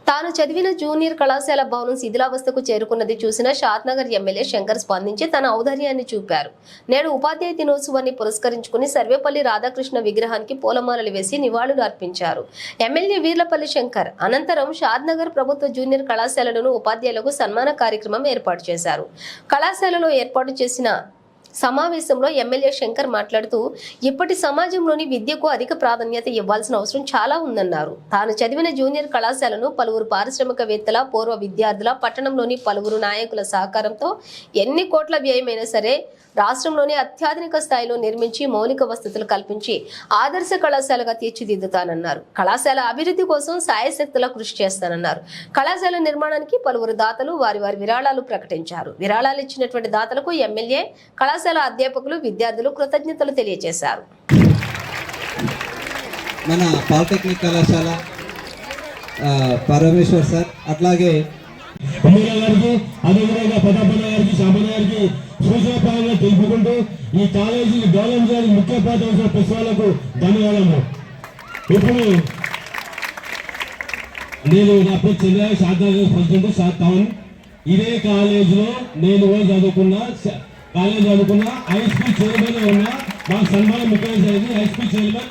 తాను చదివిన జూనియర్ కళాశాల భవనం శిథిలావస్థకు చేరుకున్నది చూసిన షాద్నగర్ ఎమ్మెల్యే శంకర్ స్పందించి తన ఔదార్యాన్ని చూపారు. నేడు ఉపాధ్యాయ దినోత్సవాన్ని పురస్కరించుకుని సర్వేపల్లి రాధాకృష్ణ విగ్రహానికి పూలమాలలు వేసి నివాళులు అర్పించారు. ఎమ్మెల్యే వీర్లపల్లి శంకర్ అనంతరం షాద్నగర్ ప్రభుత్వ జూనియర్ కళాశాలలోని ఉపాధ్యాయులకు సన్మాన కార్యక్రమం ఏర్పాటు చేశారు. కళాశాలలో ఏర్పాటు చేసిన సమావేశంలో ఎమ్మెల్యే శంకర్ మాట్లాడుతూ ఇప్పటి సమాజంలోని విద్యకు అధిక ప్రాధాన్యత ఇవ్వాల్సిన అవసరం చాలా ఉందన్నారు. తాను చదివిన జూనియర్ కళాశాలను పలువురు పారిశ్రామికవేత్తల, పూర్వ విద్యార్థుల, పట్టణంలోని పలువురు నాయకుల సహకారంతో ఎన్ని కోట్ల వ్యయమైనా సరే రాష్ట్రంలోని అత్యాధునిక స్థాయిలో నిర్మించి మౌలిక వసతులు కల్పించి ఆదర్శ కళాశాలగా తీర్చిదిద్దుతానన్నారు. కళాశాల అభివృద్ధి కోసం సాయశక్తులా కృషి చేస్తానన్నారు. కళాశాల నిర్మాణానికి పలువురు దాతలు వారి విరాళాలు ప్రకటించారు. విరాళాలు ఇచ్చినటువంటి దాతలకు ఎమ్మెల్యే, కళాశాల అధ్యాపకులు, విద్యార్థులు కృతజ్ఞతలు తెలియజేశారు. మన పాలిటెక్నిక్ కళాశాల పరమేశ్వర్ సార్, అట్లాగే సూచనపరంగా తెలుపుకుంటూ ఈ కాలేజీని డెవలప్ చేయడానికి ముఖ్య పాత్ర ప్రశ్నలకు ధన్యవాదాలు. ఇప్పుడు నేను నా పేరు చెన్నై షాద్నగర్ ప్రెసిడెంట్ షాద్ టౌన్. ఇదే కాలేజీలో నేను చదువుకున్న హైస్కూల్ చైర్మన్ ఉన్నా. మాకు సన్మానం ముఖ్యంగా హైస్కూల్ చైర్మన్